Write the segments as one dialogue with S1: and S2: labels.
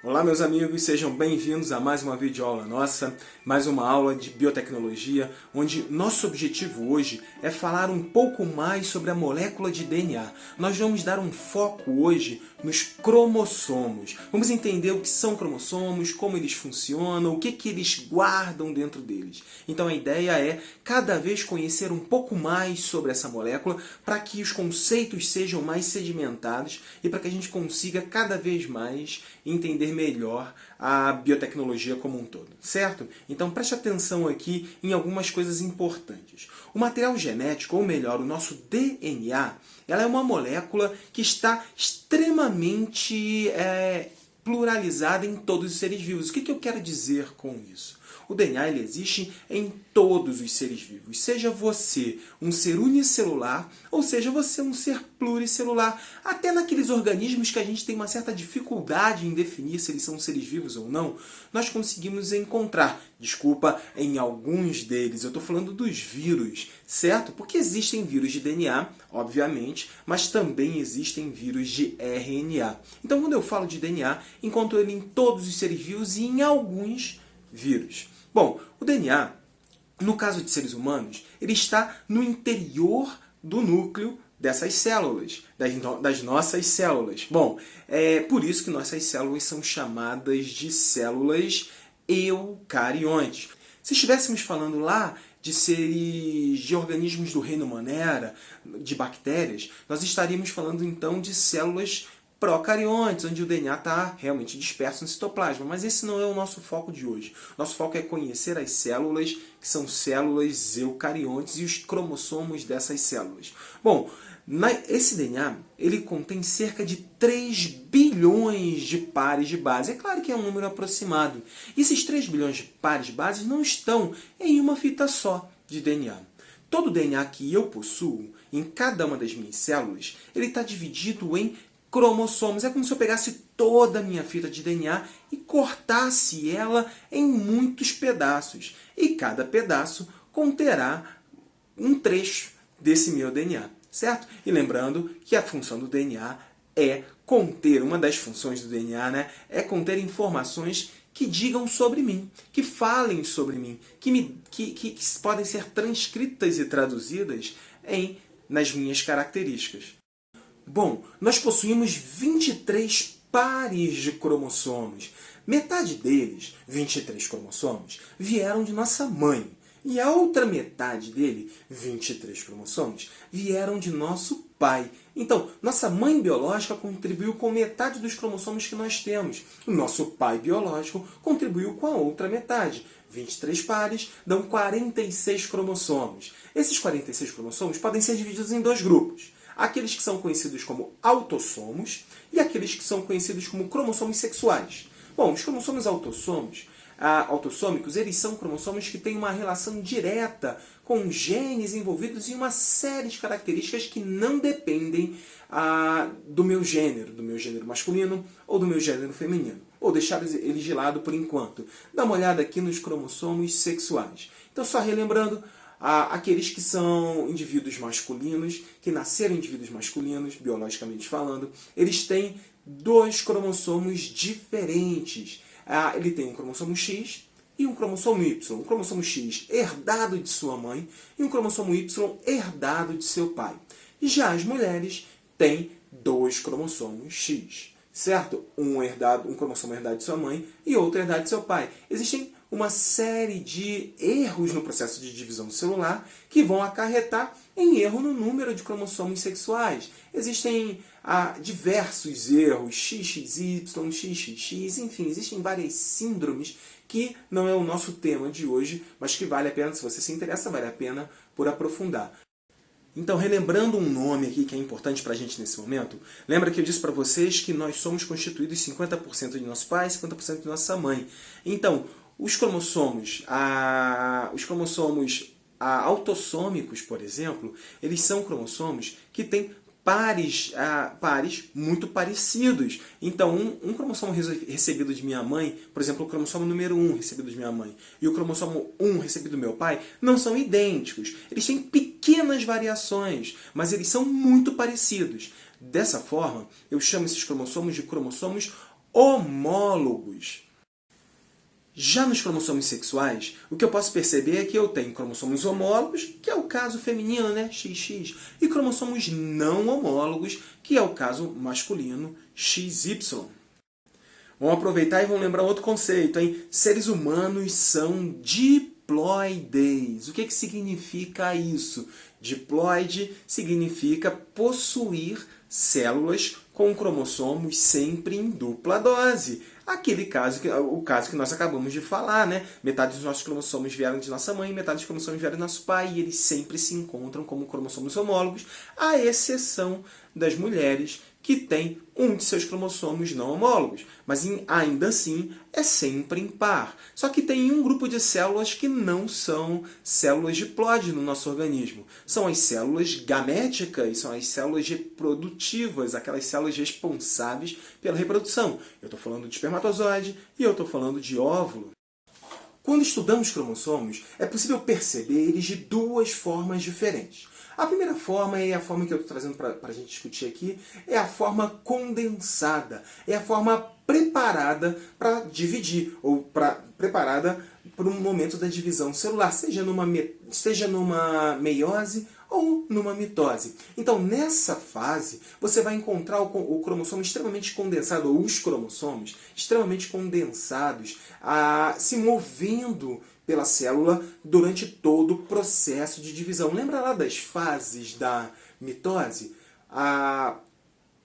S1: Olá meus amigos, sejam bem-vindos a mais uma videoaula nossa, mais uma aula de biotecnologia, onde nosso objetivo hoje é falar um pouco mais sobre a molécula de DNA. Nós vamos dar um foco hoje nos cromossomos. Vamos entender o que são cromossomos, como eles funcionam, o que eles guardam dentro deles. Então a ideia é cada vez conhecer um pouco mais sobre essa molécula para que os conceitos sejam mais sedimentados e para que a gente consiga cada vez mais entender melhor a biotecnologia como um todo, certo? Então preste atenção aqui em algumas coisas importantes. O material genético, ou melhor, o nosso DNA, ela é uma molécula que está extremamente pluralizada em todos os seres vivos. O que eu quero dizer com isso? O DNA ele existe em todos os seres vivos. Seja você um ser unicelular, ou seja você um ser pluricelular. Até naqueles organismos que a gente tem uma certa dificuldade em definir se eles são seres vivos ou não, nós conseguimos encontrar, em alguns deles. Eu estou falando dos vírus, certo? Porque existem vírus de DNA, obviamente, mas também existem vírus de RNA. Então, quando eu falo de DNA, encontro ele em todos os seres vivos e em alguns vírus. Bom, o DNA, no caso de seres humanos, ele está no interior do núcleo dessas células, das nossas células. Bom, é por isso que nossas células são chamadas de células eucariontes. Se estivéssemos falando lá de seres, de organismos do reino Monera, de bactérias, nós estaríamos falando então de células procariontes, onde o DNA está realmente disperso no citoplasma. Mas esse não é o nosso foco de hoje. Nosso foco é conhecer as células, que são células eucariontes, e os cromossomos dessas células. Bom, esse DNA ele contém cerca de 3 bilhões de pares de base. É claro que é um número aproximado. E esses 3 bilhões de pares de bases não estão em uma fita só de DNA. Todo o DNA que eu possuo, em cada uma das minhas células, ele está dividido em cromossomos. É como se eu pegasse toda a minha fita de DNA e cortasse ela em muitos pedaços. E cada pedaço conterá um trecho desse meu DNA, certo? E lembrando que a função do DNA é conter, uma das funções do DNA, é conter informações que digam sobre mim, que falem sobre mim, que podem ser transcritas e traduzidas nas minhas características. Bom, nós possuímos 23 pares de cromossomos. Metade deles, 23 cromossomos, vieram de nossa mãe. E a outra metade dele, 23 cromossomos, vieram de nosso pai. Então, nossa mãe biológica contribuiu com metade dos cromossomos que nós temos. O nosso pai biológico contribuiu com a outra metade. 23 pares dão 46 cromossomos. Esses 46 cromossomos podem ser divididos em dois grupos. Aqueles que são conhecidos como autossomos e aqueles que são conhecidos como cromossomos sexuais. Bom, os cromossomos autossômicos, eles são cromossomos que têm uma relação direta com genes envolvidos em uma série de características que não dependem do meu gênero masculino ou do meu gênero feminino. Ou deixar eles de lado por enquanto. Dá uma olhada aqui nos cromossomos sexuais. Então, só relembrando, aqueles que são indivíduos masculinos, que nasceram indivíduos masculinos, biologicamente falando, eles têm 2 cromossomos diferentes. Ele tem um cromossomo X e um cromossomo Y. Um cromossomo X herdado de sua mãe e um cromossomo Y herdado de seu pai. Já as mulheres têm 2 cromossomos X, certo? Um cromossomo herdado de sua mãe e outro herdado de seu pai. Existem uma série de erros no processo de divisão celular que vão acarretar em erro no número de cromossomos sexuais. Existem diversos erros, XXY, XXX, enfim, existem várias síndromes que não é o nosso tema de hoje, mas que vale a pena, se você se interessa, vale a pena por aprofundar. Então, relembrando um nome aqui que é importante para a gente nesse momento, lembra que eu disse para vocês que nós somos constituídos 50% de nosso pai e 50% de nossa mãe. Então, os cromossomos autossômicos, por exemplo, eles são cromossomos que têm pares muito parecidos. Então, um cromossomo recebido de minha mãe, por exemplo, o cromossomo número 1 recebido de minha mãe e o cromossomo 1 recebido do meu pai, não são idênticos. Eles têm pequenas variações, mas eles são muito parecidos. Dessa forma, eu chamo esses cromossomos de cromossomos homólogos. Já nos cromossomos sexuais, o que eu posso perceber é que eu tenho cromossomos homólogos, que é o caso feminino, né, XX, e cromossomos não homólogos, que é o caso masculino, XY. Vamos aproveitar e vamos lembrar outro conceito, hein? Seres humanos são diploides. O que significa isso? Diploide significa possuir células com cromossomos sempre em dupla dose. O caso que nós acabamos de falar, né? Metade dos nossos cromossomos vieram de nossa mãe, metade dos cromossomos vieram do nosso pai, e eles sempre se encontram como cromossomos homólogos, à exceção das mulheres, que têm um de seus cromossomos não homólogos. Mas ainda assim é sempre impar. Só que tem um grupo de células que não são células diploide no nosso organismo. São as células gaméticas, são as células reprodutivas, aquelas células responsáveis pela reprodução. Eu estou falando de espermatozoide e eu estou falando de óvulo. Quando estudamos cromossomos, é possível perceber eles de duas formas diferentes. A primeira forma, é a forma que eu estou trazendo para a gente discutir aqui, é a forma condensada, é a forma preparada para dividir, ou preparada para um momento da divisão celular, seja numa meiose ou numa mitose. Então, nessa fase, você vai encontrar o cromossomo extremamente condensado, ou os cromossomos extremamente condensados, se movendo pela célula durante todo o processo de divisão. Lembra lá das fases da mitose? A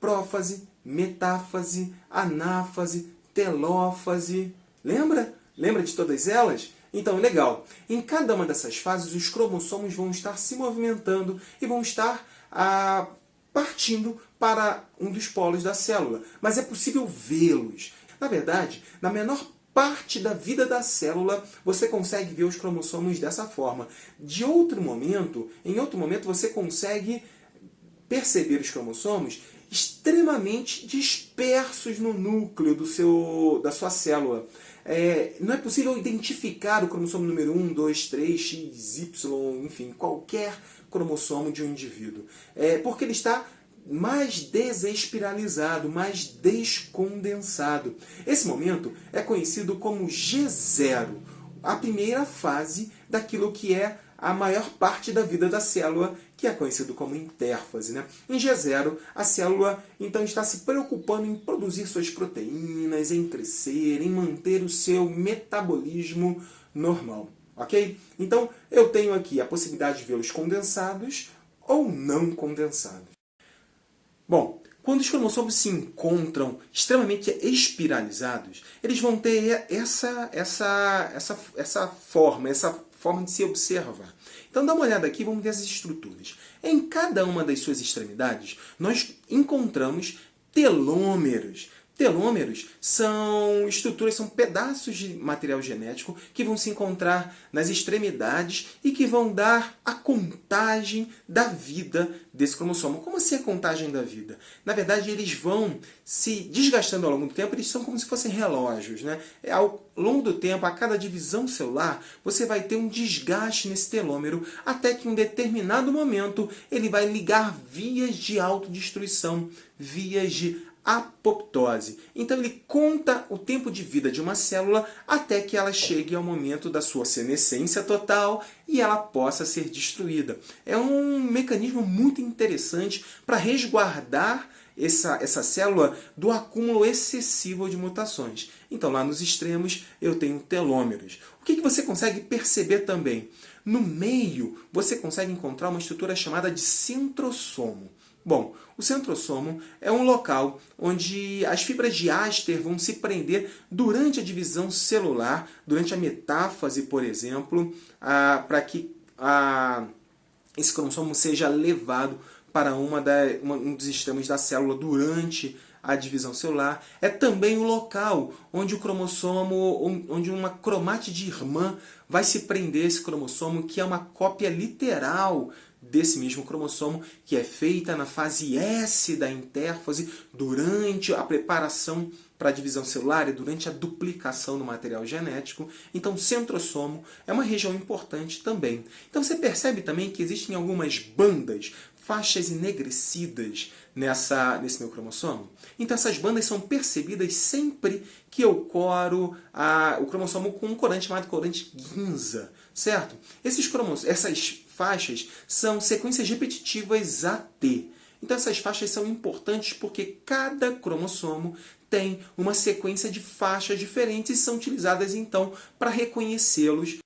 S1: prófase, metáfase, anáfase, telófase. Lembra? Lembra de todas elas? Então, legal. Em cada uma dessas fases, os cromossomos vão estar se movimentando e vão estar partindo para um dos polos da célula. Mas é possível vê-los. Na verdade, na menor parte da vida da célula, você consegue ver os cromossomos dessa forma. Em outro momento, você consegue perceber os cromossomos extremamente dispersos no núcleo da sua célula. Não é possível identificar o cromossomo número 1, 2, 3, X, Y, enfim, qualquer cromossomo de um indivíduo. Porque ele está mais desespiralizado, mais descondensado. Esse momento é conhecido como G0, a primeira fase daquilo que é a maior parte da vida da célula, que é conhecido como intérfase, né? Em G0, a célula então está se preocupando em produzir suas proteínas, em crescer, em manter o seu metabolismo normal. Ok? Então, eu tenho aqui a possibilidade de vê-los condensados ou não condensados. Bom, quando os cromossomos se encontram extremamente espiralizados, eles vão ter essa forma de se observar. Então dá uma olhada aqui, vamos ver as estruturas. Em cada uma das suas extremidades, nós encontramos telômeros. Telômeros são estruturas, são pedaços de material genético que vão se encontrar nas extremidades e que vão dar a contagem da vida desse cromossomo. Como assim a contagem da vida? Na verdade, eles vão se desgastando ao longo do tempo, eles são como se fossem relógios, né? Ao longo do tempo, a cada divisão celular, você vai ter um desgaste nesse telômero, até que em um determinado momento ele vai ligar vias de autodestruição, vias de apoptose. Então ele conta o tempo de vida de uma célula até que ela chegue ao momento da sua senescência total e ela possa ser destruída. É um mecanismo muito interessante para resguardar essa célula do acúmulo excessivo de mutações. Então lá nos extremos eu tenho telômeros. O que você consegue perceber também? No meio você consegue encontrar uma estrutura chamada de centrossomo. Bom, o centrossomo é um local onde as fibras de áster vão se prender durante a divisão celular, durante a metáfase, por exemplo, para que esse cromossomo seja levado para um dos extremos da célula durante a divisão celular. É também o local onde o cromossomo, onde uma cromátide irmã vai se prender a esse cromossomo, que é uma cópia literal desse mesmo cromossomo, que é feita na fase S da intérfase, durante a preparação para a divisão celular e durante a duplicação do material genético. Então, o centrossomo é uma região importante também. Então, você percebe também que existem algumas bandas faixas enegrecidas nesse meu cromossomo? Então essas bandas são percebidas sempre que eu coro o cromossomo com um corante chamado corante Ginza, certo? Essas faixas são sequências repetitivas AT. Então essas faixas são importantes porque cada cromossomo tem uma sequência de faixas diferentes e são utilizadas então para reconhecê-los.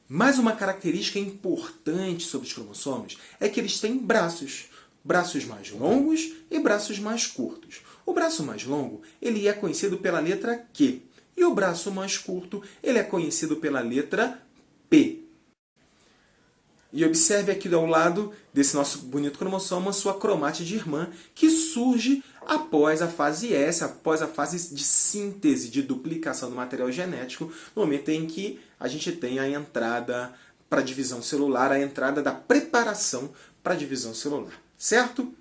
S1: Mas uma característica importante sobre os cromossomos é que eles têm braços. Braços mais longos e braços mais curtos. O braço mais longo ele é conhecido pela letra Q. E o braço mais curto ele é conhecido pela letra P. E observe aqui ao lado desse nosso bonito cromossomo a sua cromátide irmã, que surge após a fase S, após a fase de síntese, de duplicação do material genético, no momento em que a gente tem a entrada para a divisão celular, a entrada da preparação para a divisão celular. Certo?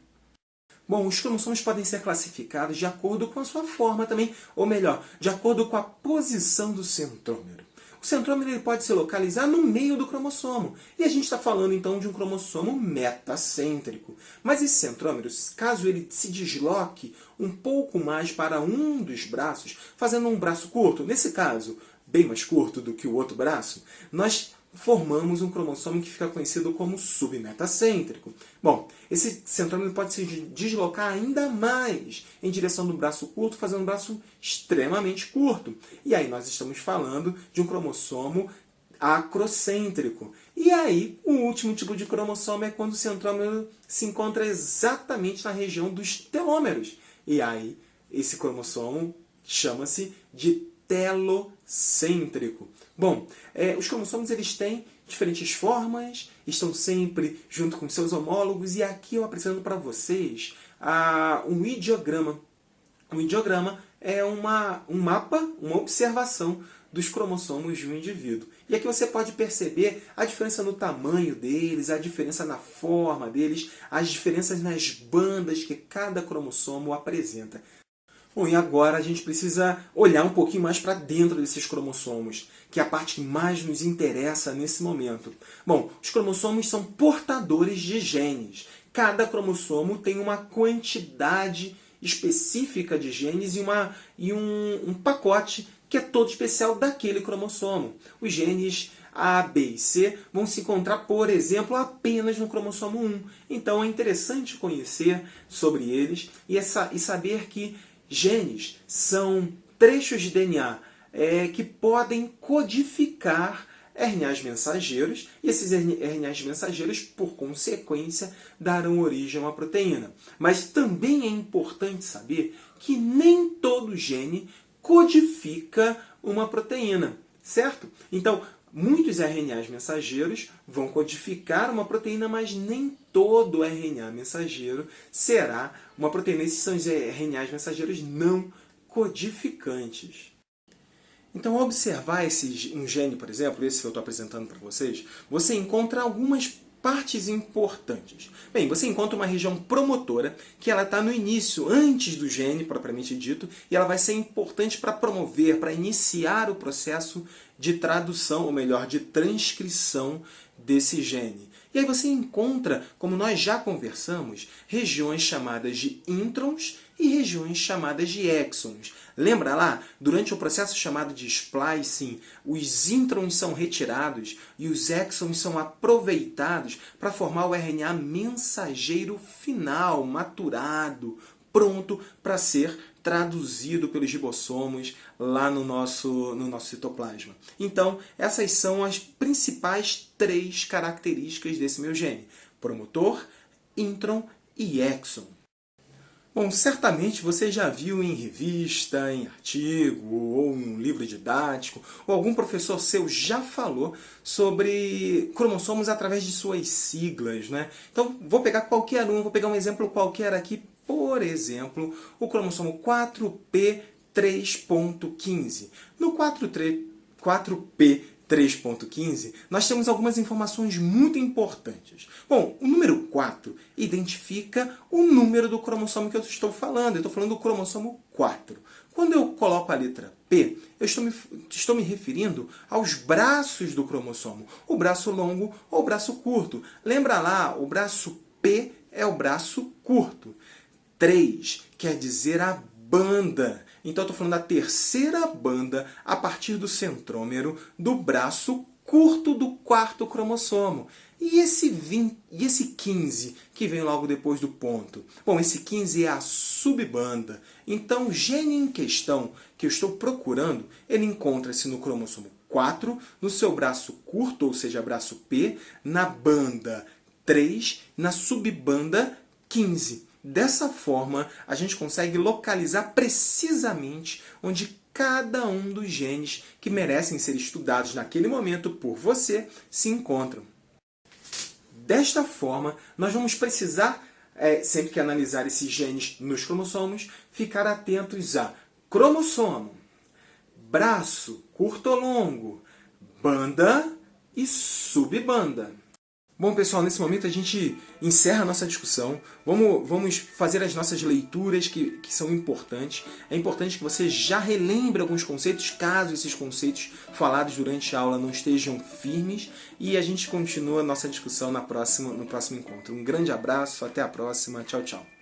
S1: Bom, os cromossomos podem ser classificados de acordo com a sua forma também, ou melhor, de acordo com a posição do centrômero. O centrômero ele pode se localizar no meio do cromossomo. E a gente está falando então de um cromossomo metacêntrico. Mas esse centrômero, caso ele se desloque um pouco mais para um dos braços, fazendo um braço curto, nesse caso, bem mais curto do que o outro braço, nós formamos um cromossomo que fica conhecido como submetacêntrico. Bom, esse centrômero pode se deslocar ainda mais em direção do braço curto, fazendo um braço extremamente curto. E aí nós estamos falando de um cromossomo acrocêntrico. E aí, o último tipo de cromossomo é quando o centrômero se encontra exatamente na região dos telômeros. E aí, esse cromossomo chama-se de telocêntrico. Bom, os cromossomos eles têm diferentes formas, estão sempre junto com seus homólogos, e aqui eu apresento para vocês um ideograma. Um ideograma é um mapa, uma observação dos cromossomos de um indivíduo. E aqui você pode perceber a diferença no tamanho deles, a diferença na forma deles, as diferenças nas bandas que cada cromossomo apresenta. Bom, e agora a gente precisa olhar um pouquinho mais para dentro desses cromossomos, que é a parte que mais nos interessa nesse momento. Bom, os cromossomos são portadores de genes. Cada cromossomo tem uma quantidade específica de genes e um pacote que é todo especial daquele cromossomo. Os genes A, B e C vão se encontrar, por exemplo, apenas no cromossomo 1. Então é interessante conhecer sobre eles e saber que genes são trechos de DNA que podem codificar RNAs mensageiros, e esses RNAs mensageiros, por consequência, darão origem a uma proteína. Mas também é importante saber que nem todo gene codifica uma proteína, certo? Então, muitos RNAs mensageiros vão codificar uma proteína, mas nem todo RNA mensageiro será uma proteína. Esses são os RNAs mensageiros não codificantes. Então, ao observar um gene, por exemplo, esse que eu estou apresentando para vocês, você encontra algumas partes importantes. Bem, você encontra uma região promotora, que ela está no início, antes do gene, propriamente dito, e ela vai ser importante para promover, para iniciar o processo de tradução, ou melhor, de transcrição desse gene. E aí você encontra, como nós já conversamos, regiões chamadas de introns e regiões chamadas de exons. Lembra lá? Durante o processo chamado de splicing, os introns são retirados e os exons são aproveitados para formar o RNA mensageiro final, maturado, pronto para ser traduzido pelos ribossomos lá no nosso citoplasma. Então, essas são as principais 3 características desse meu gene: promotor, intron e exon. Bom, certamente você já viu em revista, em artigo, ou em um livro didático, ou algum professor seu já falou sobre cromossomos através de suas siglas, né? Então, vou pegar qualquer um, vou pegar um exemplo qualquer aqui, por exemplo, o cromossomo 4p3.15. No 4p3.15, nós temos algumas informações muito importantes. Bom, o número 4 identifica o número do cromossomo que eu estou falando. Eu estou falando do cromossomo 4. Quando eu coloco a letra P, eu estou me referindo aos braços do cromossomo. O braço longo ou o braço curto. Lembra lá, o braço P é o braço curto. 3 quer dizer a banda. Então, eu estou falando da terceira banda a partir do centrômero do braço curto do quarto cromossomo. E esse 15, que vem logo depois do ponto? Bom, esse 15 é a subbanda. Então, o gene em questão que eu estou procurando, ele encontra-se no cromossomo 4, no seu braço curto, ou seja, braço P, na banda 3, na subbanda 15. Dessa forma, a gente consegue localizar precisamente onde cada um dos genes que merecem ser estudados naquele momento por você se encontram. Desta forma, nós vamos precisar, sempre que analisar esses genes nos cromossomos, ficar atentos a cromossomo, braço curto ou longo, banda e subbanda. Bom, pessoal, nesse momento a gente encerra a nossa discussão. Vamos fazer as nossas leituras que são importantes. É importante que você já relembre alguns conceitos, caso esses conceitos falados durante a aula não estejam firmes. E a gente continua a nossa discussão no próximo encontro. Um grande abraço, até a próxima. Tchau, tchau.